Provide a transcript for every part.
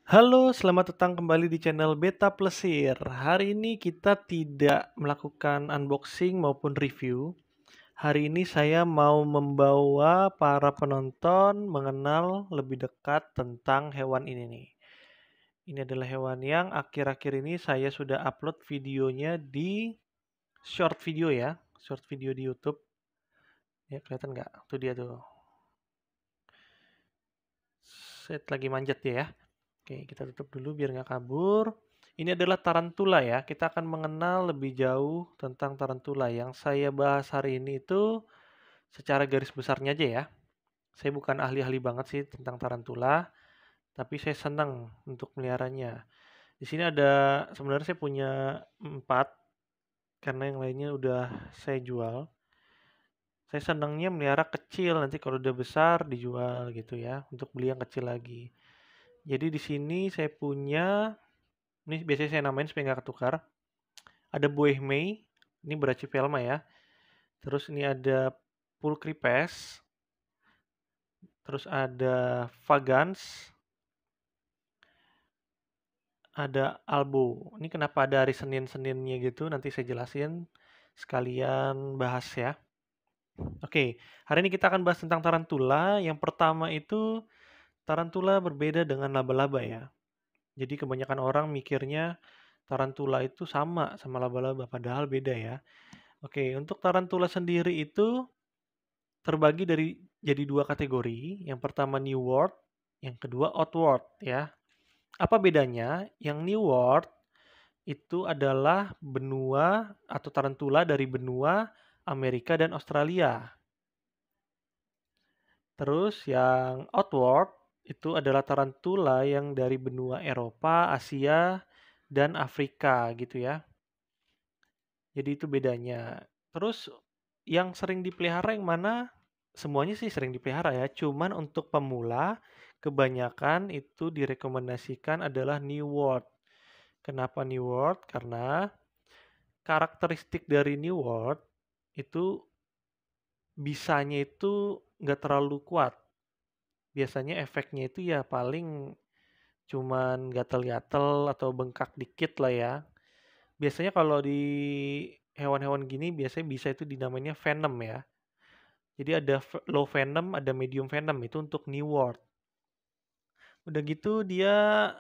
Halo, selamat datang kembali di channel Beta Plesir. Hari ini kita tidak melakukan unboxing maupun review. Hari ini saya mau membawa para penonton mengenal lebih dekat tentang hewan ini nih. Ini adalah hewan yang akhir-akhir ini saya sudah upload videonya di short video ya, short video di YouTube. Ya, kelihatan nggak? Tuh dia tuh. Set lagi manjat dia ya. Oke, kita tutup dulu biar nggak kabur. Ini adalah tarantula ya. Kita akan mengenal lebih jauh tentang tarantula. Yang saya bahas hari ini itu secara garis besarnya aja ya. Saya bukan ahli-ahli banget sih tentang tarantula, tapi saya senang untuk meliharanya. Di sini ada sebenarnya saya punya 4 karena yang lainnya udah saya jual. Saya senangnya melihara kecil, nanti kalau udah besar dijual gitu ya, untuk beli yang kecil lagi. Jadi di sini saya punya, ini biasanya saya namain supaya nggak ketukar. Ada buih Mei, ini Brachypelma ya. Terus ini ada Pulchripes, terus ada Vagans, ada Albo. Ini kenapa ada hari Senin-Seninnya gitu, nanti saya jelasin sekalian bahas ya. Oke, hari ini kita akan bahas tentang tarantula. Yang pertama itu tarantula berbeda dengan laba-laba ya. Jadi kebanyakan orang mikirnya tarantula itu sama laba-laba, padahal beda ya. Oke, untuk tarantula sendiri itu terbagi jadi 2 kategori. Yang pertama New World, yang kedua Outward ya. Apa bedanya? Yang New World itu adalah benua atau tarantula dari benua Amerika dan Australia. Terus yang Outward itu adalah tarantula yang dari benua Eropa, Asia, dan Afrika gitu ya. Jadi itu bedanya. Terus yang sering dipelihara yang mana? Semuanya sih sering dipelihara ya. Cuman untuk pemula kebanyakan itu direkomendasikan adalah New World. Kenapa New World? Karena karakteristik dari New World itu bisanya itu nggak terlalu kuat. Biasanya efeknya itu ya paling cuman gatel-gatel atau bengkak dikit lah ya. Biasanya kalau di hewan-hewan gini biasanya bisa itu dinamainya venom ya. Jadi ada low venom, ada medium venom itu untuk New World. Udah gitu dia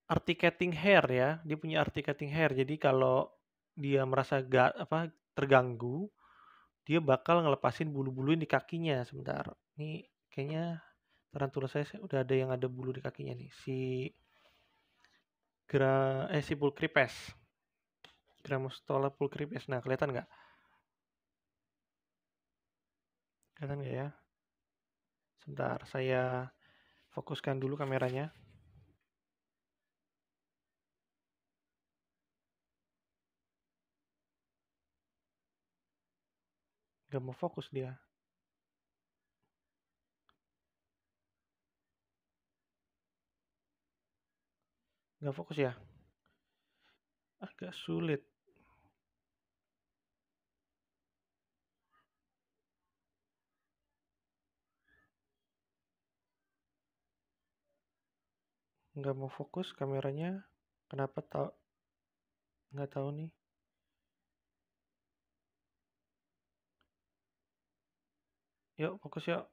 articulating hair ya. Dia punya articulating hair. Jadi kalau dia merasa terganggu, dia bakal ngelepasin bulu-bulu di kakinya. Sebentar. Ini kayaknya tarantula saya udah ada yang ada bulu di kakinya nih. Si Pulchripes. Grammostola pulchripes. Nah, kelihatan nggak? Kelihatan nggak ya? Sebentar, saya fokuskan dulu kameranya. Nggak mau fokus dia. Nggak fokus ya? Agak sulit. Nggak mau fokus kameranya. Kenapa tau? Nggak tahu nih. Yuk, fokus yuk.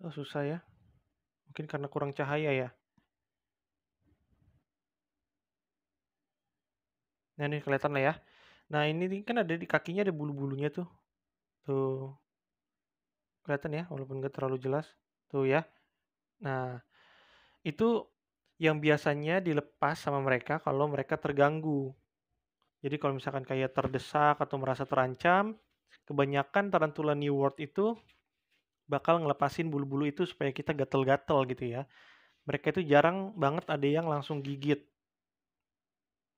Oh, susah ya. Mungkin karena kurang cahaya ya. Nah, ini kelihatan lah ya. Nah, ini kan ada di kakinya ada bulu-bulunya tuh. Tuh, kelihatan ya, walaupun nggak terlalu jelas. Tuh ya. Nah, itu yang biasanya dilepas sama mereka kalau mereka terganggu. Jadi kalau misalkan kayak terdesak atau merasa terancam, kebanyakan tarantula New World itu bakal ngelepasin bulu-bulu itu supaya kita gatel-gatel gitu ya. Mereka itu jarang banget ada yang langsung gigit.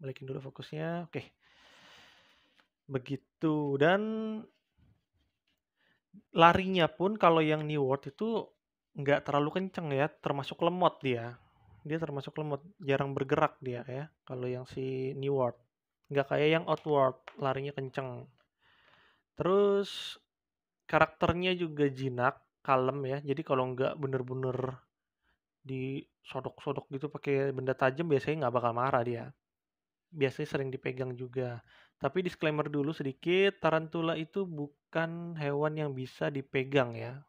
Balikin dulu fokusnya. Oke. Begitu. Dan larinya pun kalau yang New World itu nggak terlalu kenceng ya, termasuk lemot dia. Dia termasuk lemot, jarang bergerak dia ya, kalau yang si New World. nggak kayak yang Outward, larinya kenceng. Terus karakternya juga jinak, kalem ya. Jadi kalau nggak bener-bener disodok-sodok gitu pakai benda tajam biasanya nggak bakal marah dia. Biasanya sering dipegang juga. Tapi disclaimer dulu sedikit, tarantula itu bukan hewan yang bisa dipegang ya.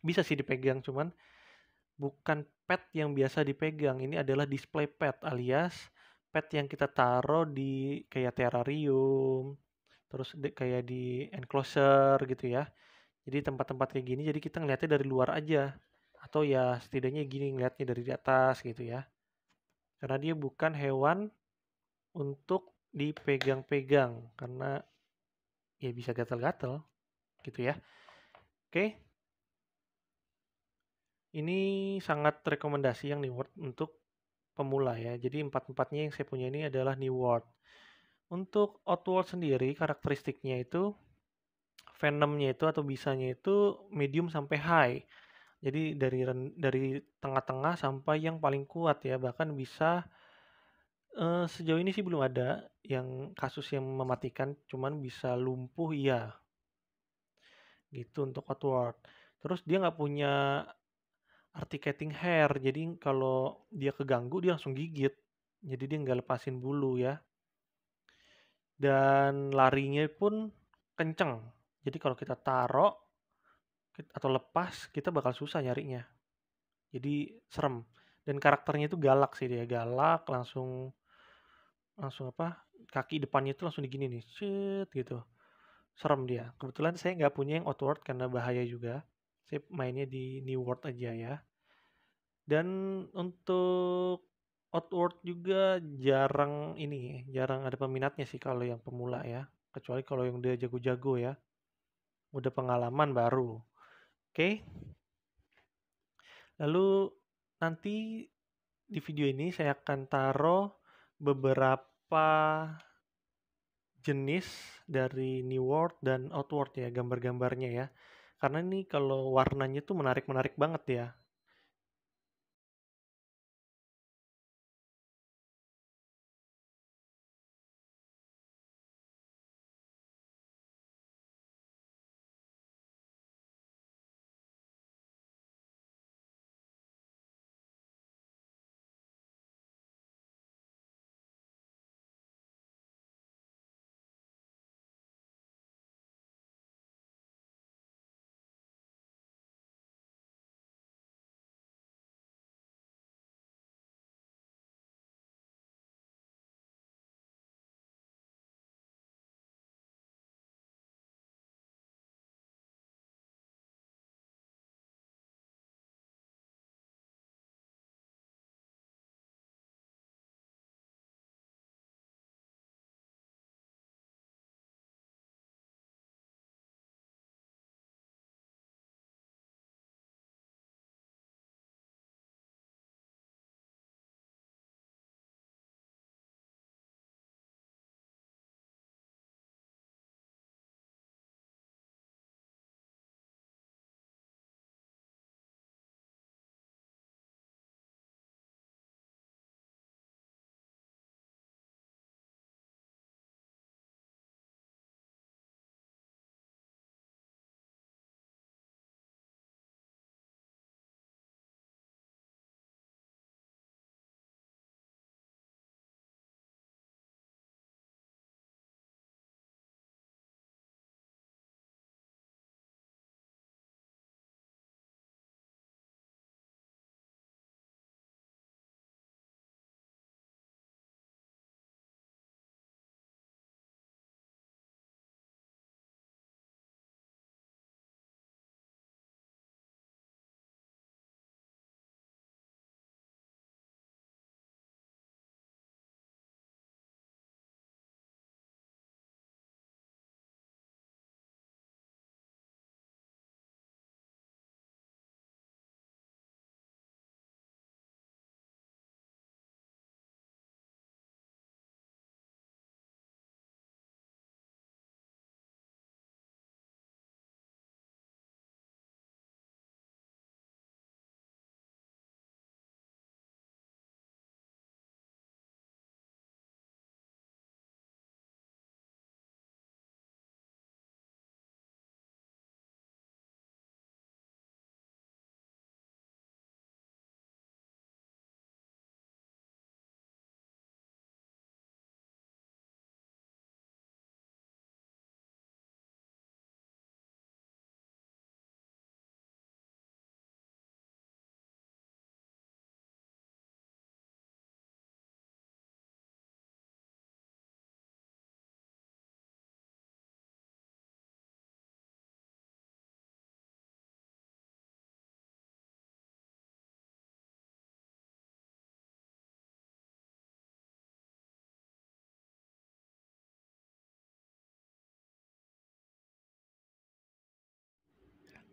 Bisa sih dipegang, cuman bukan pet yang biasa dipegang. Ini adalah display pet alias pet yang kita taruh di kayak terrarium, terus kayak di enclosure gitu ya. Jadi tempat-tempat kayak gini jadi kita ngeliatnya dari luar aja. Atau ya setidaknya gini ngeliatnya dari di atas gitu ya. Karena dia bukan hewan untuk dipegang-pegang karena ya bisa gatal-gatal gitu ya. Oke, ini sangat rekomendasi yang New World untuk pemula ya. Jadi empat-empatnya yang saya punya ini adalah New World. Untuk Outworld sendiri karakteristiknya itu venomnya itu atau bisanya itu medium sampai high. Jadi dari tengah-tengah sampai yang paling kuat ya. Bahkan bisa sejauh ini sih belum ada yang kasus yang mematikan, cuman bisa lumpuh iya gitu untuk Outward. Terus dia nggak punya articulating hair, jadi kalau dia keganggu dia langsung gigit. Jadi dia nggak lepasin bulu ya. Dan larinya pun kenceng. Jadi kalau kita taruh atau lepas, kita bakal susah nyarinya. Jadi serem. Dan karakternya itu galak sih dia, galak langsung langsung apa? Kaki depannya itu langsung digini nih, shit gitu. Serem dia. Kebetulan saya nggak punya yang Outward karena bahaya juga. Saya mainnya di New World aja ya. Dan untuk Outward juga jarang ada peminatnya sih kalau yang pemula ya. Kecuali kalau yang dia jago-jago ya, udah pengalaman baru. Oke, lalu nanti di video ini saya akan taruh beberapa jenis dari New World dan Outward ya, gambar-gambarnya ya. Karena ini kalau warnanya tuh menarik-menarik banget ya.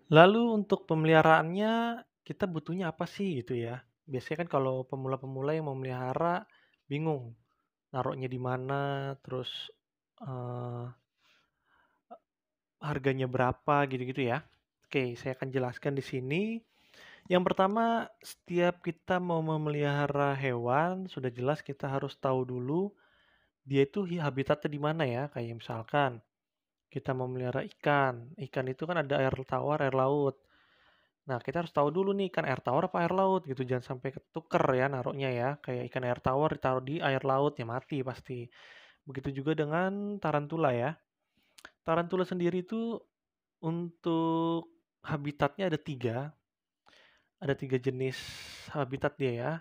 Lalu untuk pemeliharaannya, kita butuhnya apa sih gitu ya. Biasanya kan kalau pemula-pemula yang mau melihara bingung naruhnya di mana, terus eh, harganya berapa gitu-gitu ya. Oke, saya akan jelaskan di sini. Yang pertama, setiap kita mau memelihara hewan, sudah jelas kita harus tahu dulu dia itu habitatnya di mana ya. Kayak misalkan kita mau melihara ikan. Ikan itu kan ada air tawar, air laut. Nah, kita harus tahu dulu nih ikan air tawar apa air laut gitu. Jangan sampai ketuker ya naruhnya ya. Kayak ikan air tawar ditaruh di air laut ya mati pasti. Begitu juga dengan tarantula ya. Tarantula sendiri itu untuk habitatnya ada tiga. Ada tiga jenis habitat dia ya.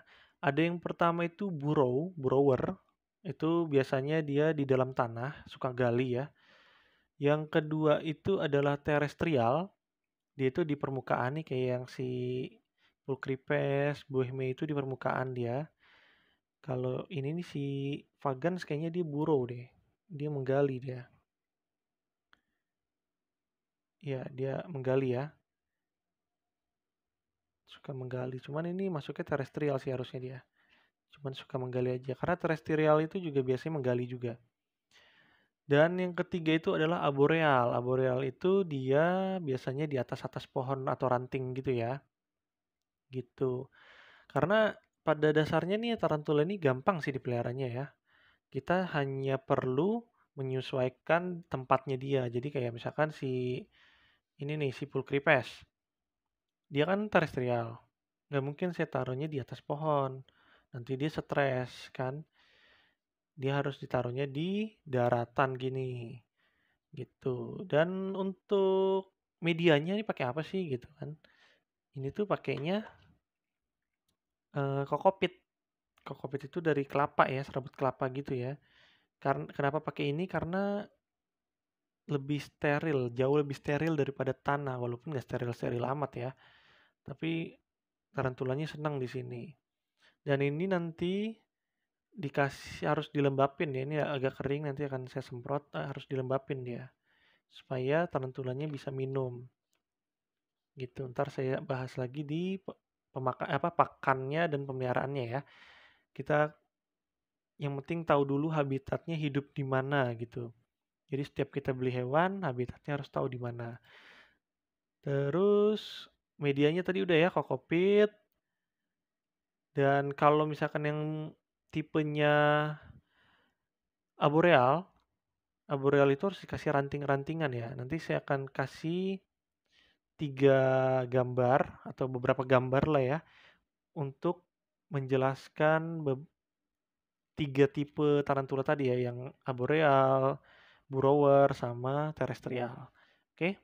Ada yang pertama itu burrower. Itu biasanya dia di dalam tanah, suka gali ya. Yang kedua itu adalah terestrial. Dia itu di permukaan nih kayak yang si Pulcripes, Boehme itu di permukaan dia. Kalau ini nih si Vagans kayaknya dia burrow deh. Dia menggali dia. Ya, dia menggali ya. Suka menggali. Cuman ini masuknya terestrial sih harusnya dia. Cuman suka menggali aja. Karena terestrial itu juga biasanya menggali juga. Dan yang ketiga itu adalah arboreal. Arboreal itu dia biasanya di atas-atas pohon atau ranting gitu ya. Gitu. Karena pada dasarnya nih tarantula ini gampang sih dipeliharanya ya. Kita hanya perlu menyesuaikan tempatnya dia. Jadi kayak misalkan si ini nih si Pulcripes. Dia kan terestrial. Nggak mungkin saya taruhnya di atas pohon. Nanti dia stres kan. Dia harus ditaruhnya di daratan gini. Gitu. Dan untuk medianya ini pakai apa sih gitu kan? Ini tuh pakainya kokopit. Kokopit itu dari kelapa ya, serabut kelapa gitu ya. Karena kenapa pakai ini? Karena lebih steril, jauh lebih steril daripada tanah, walaupun nggak steril-steril amat ya. Tapi tarantulanya senang di sini. Dan ini nanti dikasih harus dilembapin ya. Ini agak kering nanti akan saya semprot, harus dilembapin dia supaya tarantulanya bisa minum. Gitu. Ntar saya bahas lagi di pakannya dan pemeliharaannya ya. Kita yang penting tahu dulu habitatnya hidup di mana gitu. Jadi setiap kita beli hewan, habitatnya harus tahu di mana. Terus medianya tadi udah ya kokopit. Dan kalau misalkan yang tipenya arboreal, arboreal itu harus dikasih ranting-rantingan ya. Nanti saya akan kasih 3 gambar atau beberapa gambar lah ya untuk menjelaskan 3 tipe tarantula tadi ya, yang arboreal, burrower, sama terestrial. Oke?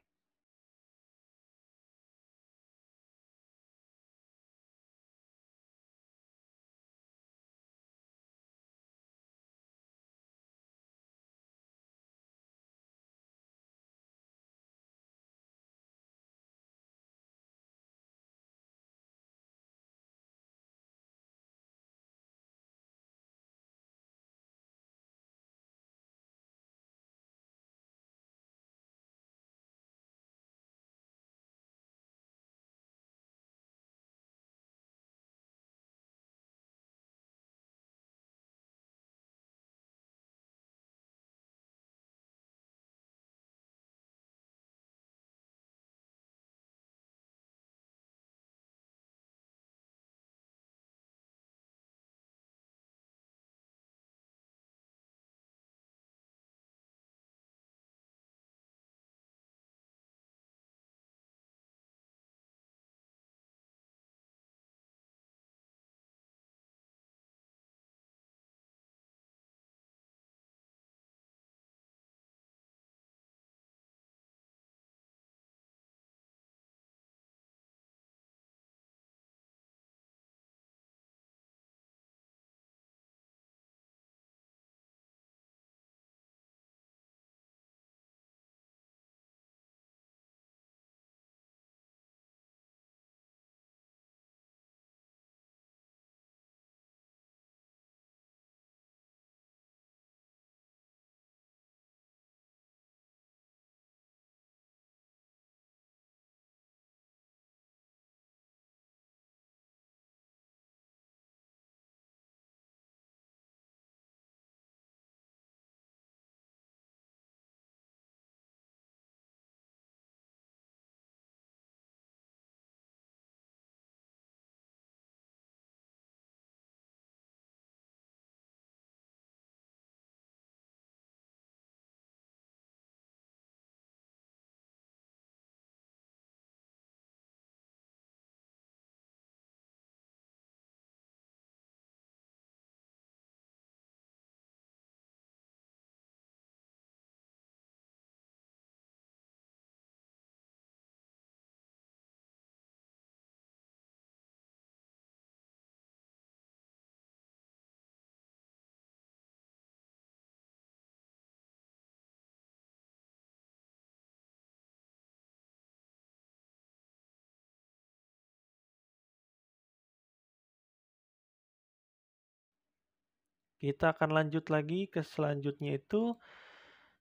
Kita akan lanjut lagi ke selanjutnya itu,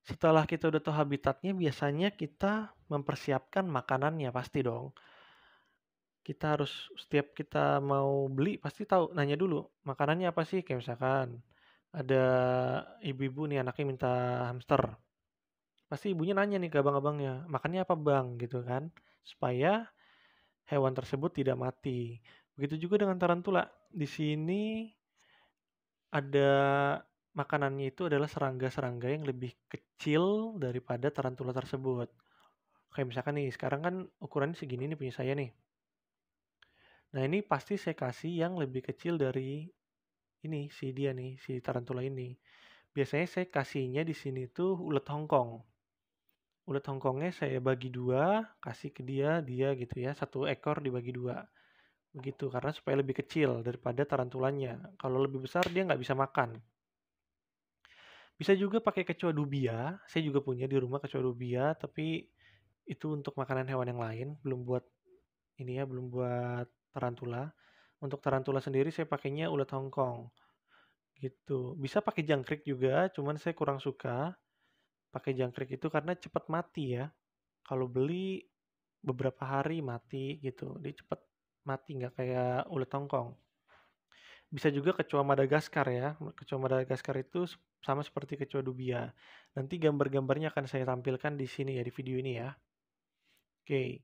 setelah kita udah tahu habitatnya, biasanya kita mempersiapkan makanannya pasti dong. Kita harus setiap kita mau beli pasti tahu, nanya dulu makanannya apa sih, kayak misalkan ada ibu-ibu nih anaknya minta hamster, pasti ibunya nanya nih ke abang-abangnya, makannya apa bang gitu kan, supaya hewan tersebut tidak mati. Begitu juga dengan tarantula. Di sini ada makanannya itu adalah serangga-serangga yang lebih kecil daripada tarantula tersebut. Kayak misalkan nih, sekarang kan ukurannya segini nih punya saya nih. Nah ini pasti saya kasih yang lebih kecil dari ini, si dia nih, si tarantula ini. Biasanya saya kasihnya di sini tuh ulet Hongkong. Ulet Hongkongnya saya bagi dua, kasih ke dia, dia gitu ya, satu ekor dibagi dua. Begitu, karena supaya lebih kecil daripada tarantulanya. Kalau lebih besar dia nggak bisa makan. Bisa juga pakai kecoa dubia. Saya juga punya di rumah kecoa dubia, tapi itu untuk makanan hewan yang lain, belum buat ini ya, belum buat tarantula. Untuk tarantula sendiri saya pakainya ulat Hongkong gitu. Bisa pakai jangkrik juga, cuman saya kurang suka pakai jangkrik itu karena cepat mati ya. Kalau beli beberapa hari mati gitu. Dia cepat mati, nggak kayak ulat Hongkong. Bisa juga kecoa Madagaskar ya. Kecoa Madagaskar itu sama seperti kecoa dubia. Nanti gambar-gambarnya akan saya tampilkan di sini ya, di video ini ya. Oke.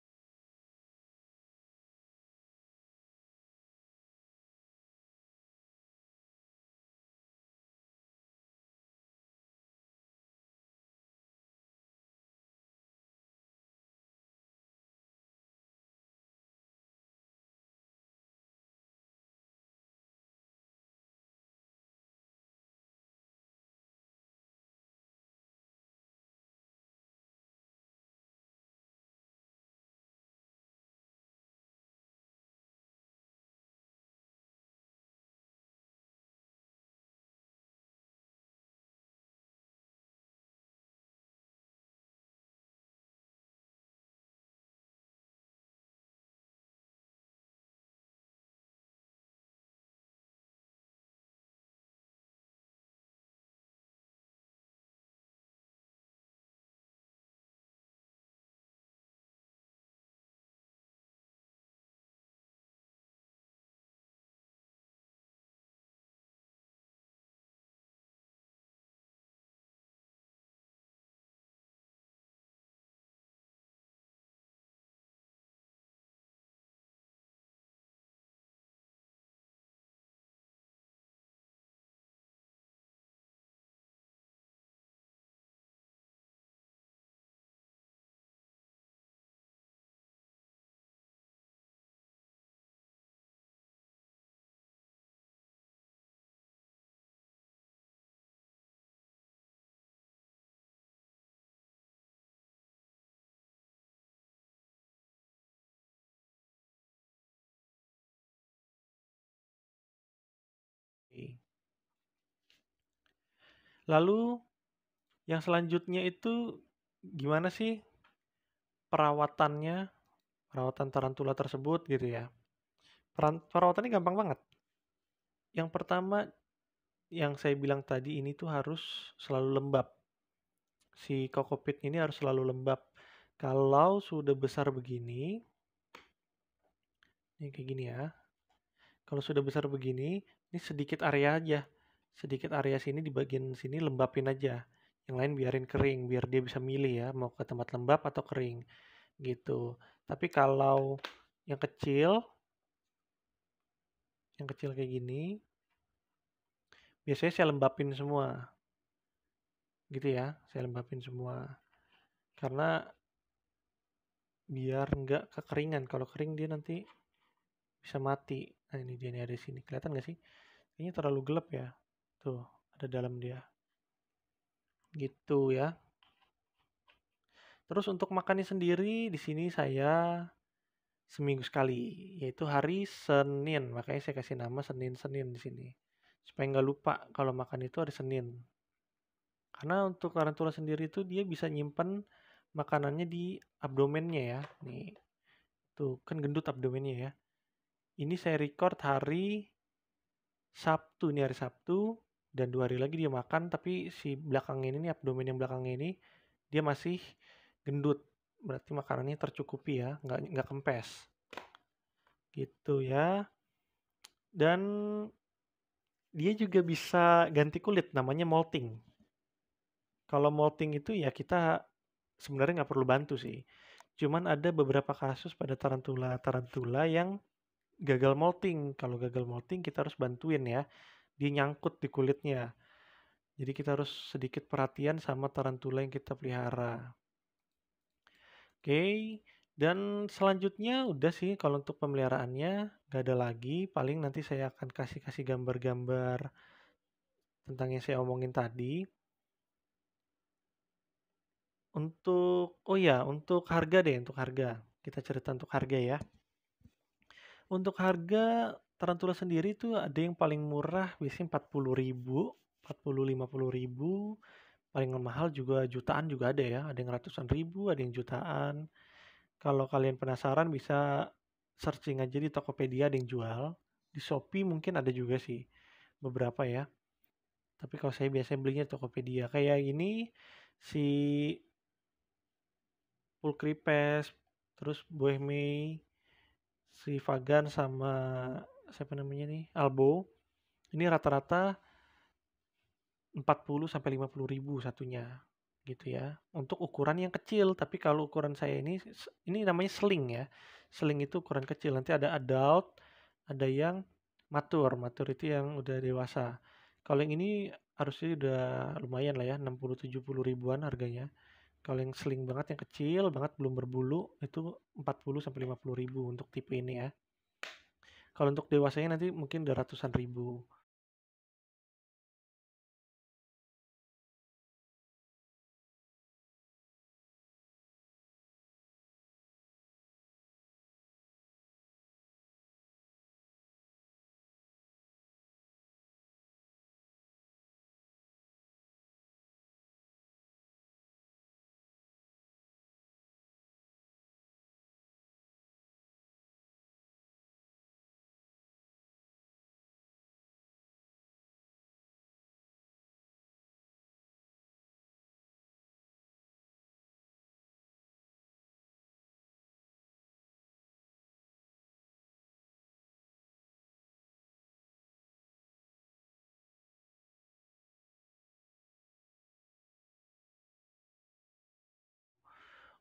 Lalu yang selanjutnya itu gimana sih perawatannya, perawatan tarantula tersebut gitu ya. Perawatannya gampang banget. Yang pertama yang saya bilang tadi ini tuh harus selalu lembab. Si kokopit ini harus selalu lembab. Kalau sudah besar begini, ini kayak gini ya. Kalau sudah besar begini, ini sedikit area aja. Sedikit area sini di bagian sini lembapin aja. Yang lain biarin kering, biar dia bisa milih ya, mau ke tempat lembab atau kering gitu. Tapi kalau yang kecil kayak gini, biasanya saya lembapin semua. Gitu ya, saya lembapin semua. Karena biar nggak kekeringan. Kalau kering dia nanti bisa mati. Nah ini dia nih ada di sini. Kelihatan nggak sih? Kayaknya terlalu gelap ya. Tuh, ada dalam dia. Gitu ya. Terus untuk makannya sendiri di sini saya seminggu sekali, yaitu hari Senin. Makanya saya kasih nama Senin-Senin di sini. Supaya nggak lupa kalau makan itu hari Senin. Karena untuk tarantula sendiri itu dia bisa nyimpen makanannya di abdomennya ya. Nih, tuh kan gendut abdomennya ya. Ini saya record hari Sabtu, nih hari Sabtu dan 2 hari lagi dia makan, tapi si belakangnya ini nih, abdomen yang belakangnya ini, dia masih gendut. Berarti makanannya tercukupi ya, nggak kempes. Gitu ya. Dan dia juga bisa ganti kulit, namanya molting. Kalau molting itu ya kita sebenarnya nggak perlu bantu sih. Cuman ada beberapa kasus pada tarantula yang gagal molting. Kalau gagal molting kita harus bantuin ya. Dia nyangkut di kulitnya. Jadi kita harus sedikit perhatian sama tarantula yang kita pelihara. Oke. Dan selanjutnya udah sih kalau untuk pemeliharaannya nggak ada lagi. Paling nanti saya akan kasih gambar-gambar tentang yang saya omongin tadi. Untuk harga deh, untuk harga. Kita cerita untuk harga ya. Untuk harga tarantula sendiri tuh ada yang paling murah biasanya 40.000, 50.000. Paling mahal juga jutaan juga ada ya. Ada yang ratusan ribu, ada yang jutaan. Kalau kalian penasaran bisa searching aja di Tokopedia, ada yang jual. Di Shopee mungkin ada juga sih beberapa ya. Tapi kalau saya biasanya belinya di Tokopedia. Kayak ini si Pulkripes, terus Boehmei, si Vagan sama siapa namanya nih? Albo. Ini rata-rata 40 sampai 50.000 satunya gitu ya. Untuk ukuran yang kecil, tapi kalau ukuran saya ini namanya sling ya. Sling itu ukuran kecil. Nanti ada adult, ada yang mature. Mature itu yang udah dewasa. Kalau yang ini harusnya udah lumayan lah ya, 60-70 ribuan harganya. Kalau yang sling banget, yang kecil banget belum berbulu itu 40 sampai 50 ribu untuk tipe ini ya. Kalau untuk dewasanya nanti mungkin udah ratusan ribu.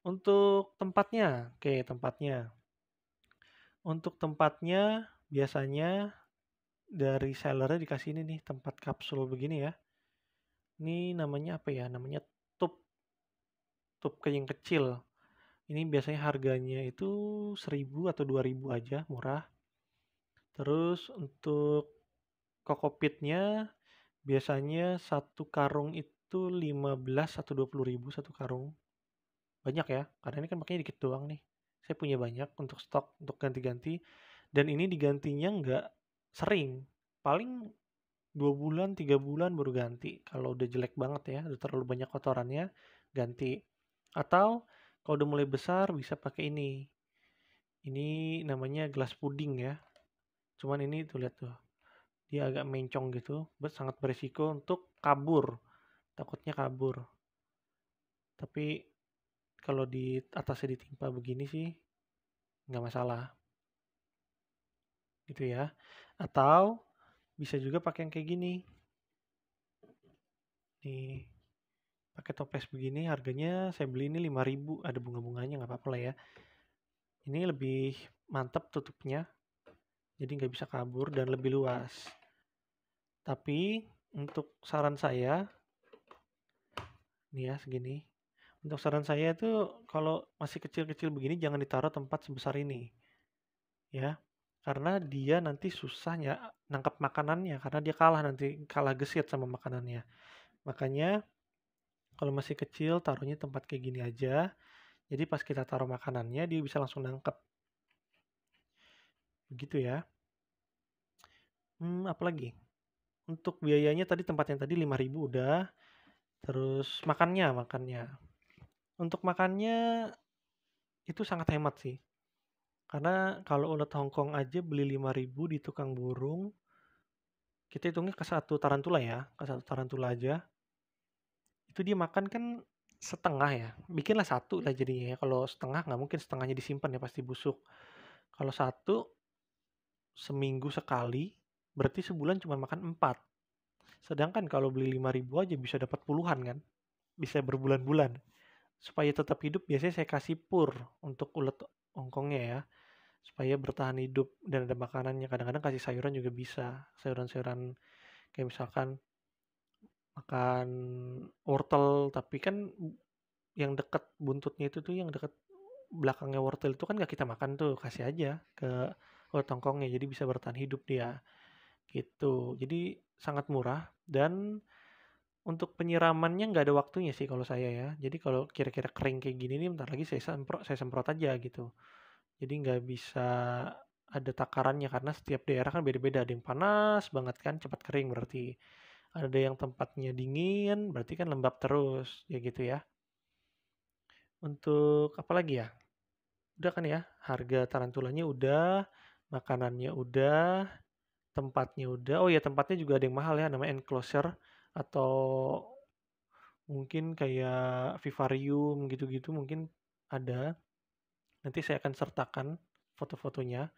Untuk tempatnya, oke tempatnya. Untuk tempatnya biasanya dari sellernya dikasih ini nih tempat kapsul begini ya. Ini namanya apa ya? Namanya tub, tub kayak yang kecil. Ini biasanya harganya itu 1.000 atau 2.000 aja, murah. Terus untuk kokopitnya biasanya satu karung itu 15 atau 20.000 satu karung. Banyak ya, karena ini kan makanya dikit doang nih. Saya punya banyak untuk stok, untuk ganti-ganti. Dan ini digantinya nggak sering. Paling 2 bulan, 3 bulan baru ganti. Kalau udah jelek banget ya, udah terlalu banyak kotorannya, ganti. Atau kalau udah mulai besar bisa pakai ini. Ini namanya gelas puding ya. Cuman ini tuh lihat tuh, dia agak mencong gitu, sangat beresiko untuk kabur. Takutnya kabur. Tapi kalau di atasnya ditimpa begini sih nggak masalah gitu ya. Atau bisa juga pakai yang kayak gini nih, pakai toples begini harganya saya beli ini 5.000, ada bunga-bunganya nggak apa-apa lah ya. Ini lebih mantap tutupnya, jadi nggak bisa kabur dan lebih luas. Tapi untuk saran saya nih ya segini, untuk saran saya itu kalau masih kecil-kecil begini jangan ditaruh tempat sebesar ini ya, karena dia nanti susahnya nangkap makanannya, karena dia kalah gesit sama makanannya. Makanya kalau masih kecil taruhnya tempat kayak gini aja. Jadi pas kita taruh makanannya dia bisa langsung nangkep. Begitu ya. Apalagi? Untuk biayanya tadi tempat yang tadi 5.000 udah. Terus makannya. Untuk makannya itu sangat hemat sih. Karena kalau ulat Hongkong aja beli 5.000 di tukang burung, kita hitungnya ke satu tarantula ya, ke satu tarantula aja. Itu dia makan kan setengah ya, bikinlah satu lah jadinya ya. Kalau setengah nggak mungkin setengahnya disimpan ya, pasti busuk. Kalau satu seminggu sekali, berarti sebulan cuma makan 4. Sedangkan kalau beli 5.000 aja bisa dapat puluhan kan, bisa berbulan-bulan. Supaya tetap hidup biasanya saya kasih pur untuk ulet ongkongnya ya, supaya bertahan hidup dan ada makanannya. Kadang-kadang kasih sayuran juga bisa, sayuran-sayuran kayak misalkan makan wortel, tapi kan yang deket buntutnya itu tuh, yang deket belakangnya wortel itu kan nggak kita makan tuh, kasih aja ke ulet ongkongnya, jadi bisa bertahan hidup dia gitu. Jadi sangat murah, dan untuk penyiramannya nggak ada waktunya sih kalau saya ya. Jadi kalau kira-kira kering kayak gini nih, bentar lagi saya semprot aja gitu. Jadi nggak bisa ada takarannya, karena setiap daerah kan beda-beda. Ada yang panas banget kan cepat kering berarti. Ada yang tempatnya dingin berarti kan lembab terus ya gitu ya. Untuk apa lagi ya? Udah kan ya, harga tarantulanya udah, makanannya udah, tempatnya udah. Oh ya, tempatnya juga ada yang mahal ya, namanya enclosure atau mungkin kayak vivarium gitu-gitu mungkin ada. Nanti saya akan sertakan foto-fotonya.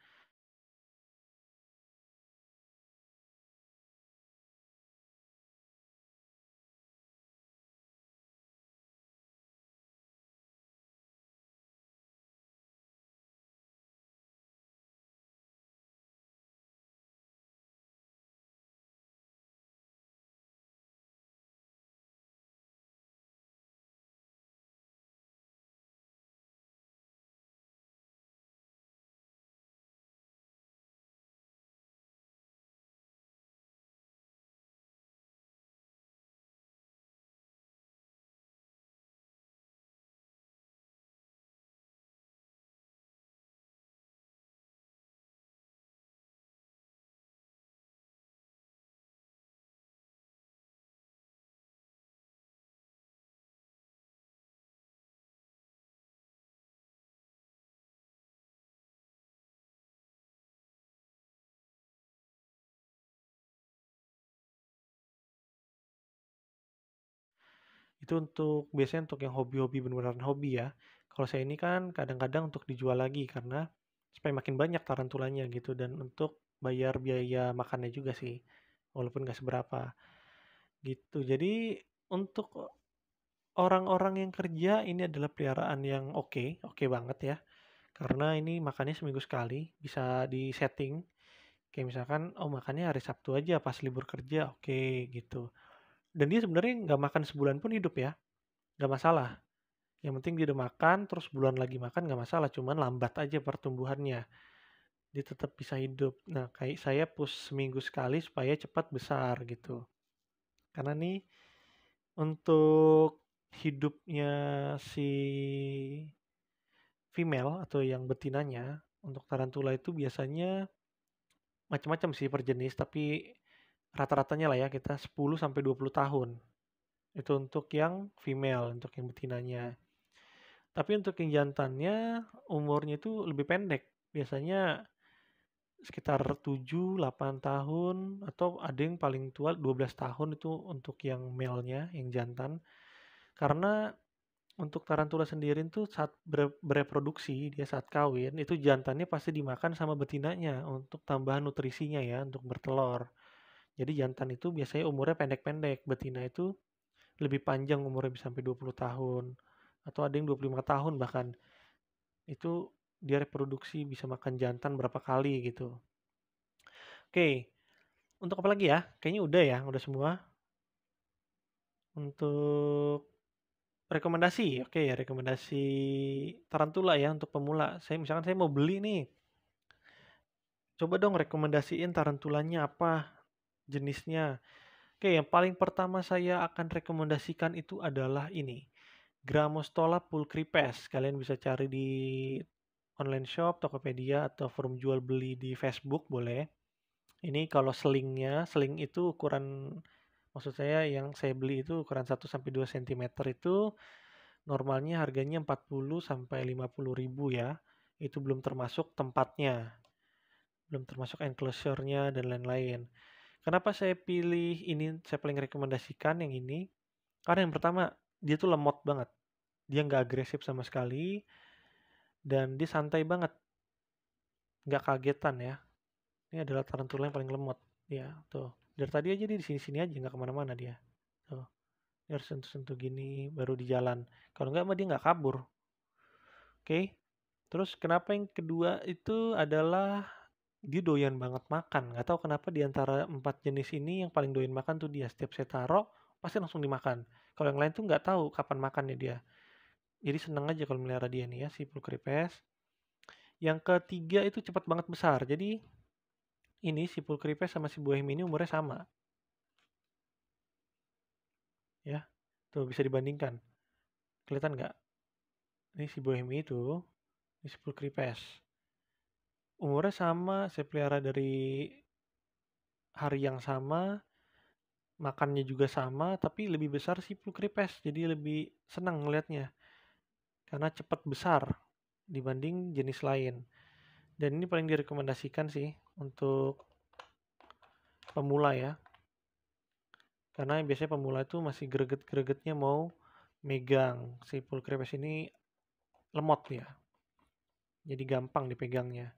Itu untuk biasanya untuk yang hobi-hobi beneran hobi ya. Kalau saya ini kan kadang-kadang untuk dijual lagi, karena supaya makin banyak tarantulanya gitu, dan untuk bayar biaya makannya juga sih. Walaupun nggak seberapa gitu. Jadi untuk orang-orang yang kerja ini adalah peliharaan yang oke, oke banget ya. Karena ini makannya seminggu sekali, bisa di-setting. Kayak misalkan, oh makannya hari Sabtu aja pas libur kerja, oke gitu. Dan dia sebenarnya nggak makan sebulan pun hidup ya, nggak masalah. Yang penting dia udah makan, terus bulan lagi makan nggak masalah, cuman lambat aja pertumbuhannya. Dia tetap bisa hidup. Nah, kayak saya push seminggu sekali supaya cepat besar gitu. Karena nih untuk hidupnya si female atau yang betinanya untuk tarantula itu biasanya macam-macam sih per jenis, tapi rata-ratanya lah ya kita 10 sampai 20 tahun. Itu untuk yang female, untuk yang betinanya. Tapi untuk yang jantannya umurnya itu lebih pendek. Biasanya sekitar 7-8 tahun, atau ada yang paling tua 12 tahun itu untuk yang male-nya, yang jantan. Karena untuk tarantula sendiri tuh saat bereproduksi, dia saat kawin, itu jantannya pasti dimakan sama betinanya untuk tambahan nutrisinya ya, untuk bertelur. Jadi jantan itu biasanya umurnya pendek-pendek, betina itu lebih panjang umurnya, bisa sampai 20 tahun. Atau ada yang 25 tahun bahkan. Itu dia reproduksi bisa makan jantan berapa kali gitu. Oke, untuk apa lagi ya? Kayaknya udah ya, udah semua. Untuk rekomendasi, oke ya, rekomendasi tarantula ya untuk pemula. Saya misalkan saya mau beli nih, coba dong rekomendasiin tarantulanya apa jenisnya. Oke, yang paling pertama saya akan rekomendasikan itu adalah ini, Grammostola pulchripes. Kalian bisa cari di online shop, Tokopedia, atau forum jual beli di Facebook boleh. Ini kalau seling itu ukuran, maksud saya yang saya beli itu ukuran 1 sampai 2 cm itu normalnya harganya 40 sampai 50 ribu ya. Itu belum termasuk tempatnya, belum termasuk enclosure-nya dan lain-lain. Kenapa saya pilih ini, saya paling rekomendasikan yang ini? Karena yang pertama, dia tuh lemot banget. Dia nggak agresif sama sekali, dan dia santai banget, nggak kagetan ya. Ini adalah tarantula yang paling lemot. Ya, tuh. Dari tadi aja dia di sini-sini aja, nggak kemana-mana dia. Tuh, dia harus sentuh-sentuh gini, baru di jalan. Kalau nggak mah dia nggak kabur. Oke? Terus kenapa yang kedua itu adalah dia doyan banget makan. Nggak tahu kenapa di antara 4 jenis ini yang paling doyan makan tuh dia. Setiap saya taruh, pasti langsung dimakan. Kalau yang lain tuh nggak tahu kapan makannya dia. Jadi seneng aja kalau melihara dia nih ya, si Pulchripes. Yang ketiga itu cepat banget besar. Jadi ini si Pulchripes sama si Bohemian ini umurnya sama. Ya, tuh bisa dibandingkan. Kelihatan nggak? Ini si Bohemian itu, ini si Pulchripes. Umurnya sama, saya pelihara dari hari yang sama, makannya juga sama, tapi lebih besar si Pulchripes. Jadi lebih senang ngelihatnya karena cepat besar dibanding jenis lain. Dan ini paling direkomendasikan sih untuk pemula ya. Karena biasanya pemula itu masih greget-gregetnya mau megang. Si Pulchripes ini lemot ya. Jadi gampang dipegangnya.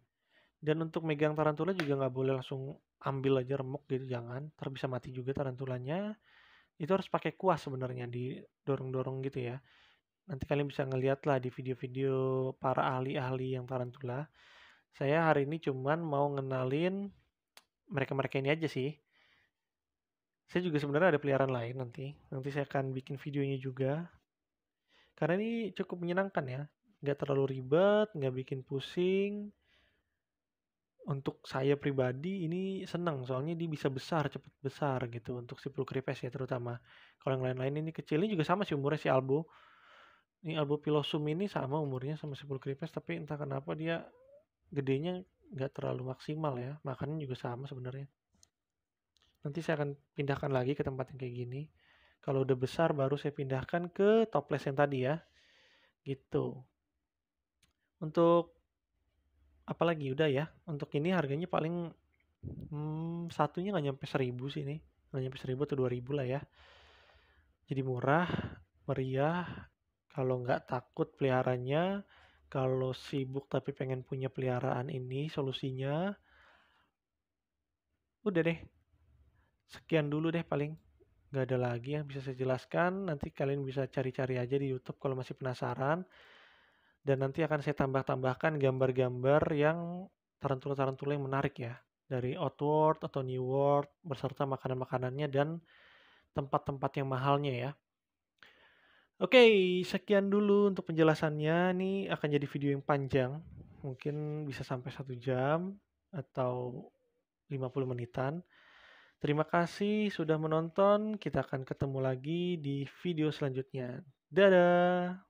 Dan untuk megang tarantula juga nggak boleh langsung ambil aja remuk gitu, jangan. Ntar bisa mati juga tarantulanya. Itu harus pakai kuas sebenarnya, didorong-dorong gitu ya. Nanti kalian bisa ngeliat lah di video-video para ahli-ahli yang tarantula. Saya hari ini cuman mau ngenalin mereka-mereka ini aja sih. Saya juga sebenarnya ada peliharaan lain nanti. Nanti saya akan bikin videonya juga. Karena ini cukup menyenangkan ya. Nggak terlalu ribet, nggak bikin pusing. Untuk saya pribadi ini senang soalnya dia bisa besar, cepet besar gitu untuk si Pulchripes ya terutama. Kalau yang lain-lain ini kecil, ini juga sama sih umurnya si Albo. Ini Albo pilosum ini sama umurnya sama si Pulchripes, tapi entah kenapa dia gedenya nggak terlalu maksimal ya. Makannya juga sama sebenarnya. Nanti saya akan pindahkan lagi ke tempat yang kayak gini. Kalau udah besar baru saya pindahkan ke toples yang tadi ya. Gitu. Untuk apalagi udah ya. Untuk ini harganya paling satunya nggak nyampe 1.000 sih ini. Nggak nyampe 1.000 atau 2.000 lah ya. Jadi murah, meriah. Kalau nggak takut peliharanya, kalau sibuk tapi pengen punya peliharaan ini solusinya. Udah deh. Sekian dulu deh paling. Nggak ada lagi yang bisa saya jelaskan. Nanti kalian bisa cari-cari aja di YouTube kalau masih penasaran. Dan nanti akan saya tambah-tambahkan gambar-gambar yang tarantula-tarantula yang menarik ya. Dari Outward atau New World beserta makanan-makanannya dan tempat-tempat yang mahalnya ya. Oke, sekian dulu untuk penjelasannya. Ini akan jadi video yang panjang. Mungkin bisa sampai 1 jam atau 50 menitan. Terima kasih sudah menonton. Kita akan ketemu lagi di video selanjutnya. Dadah!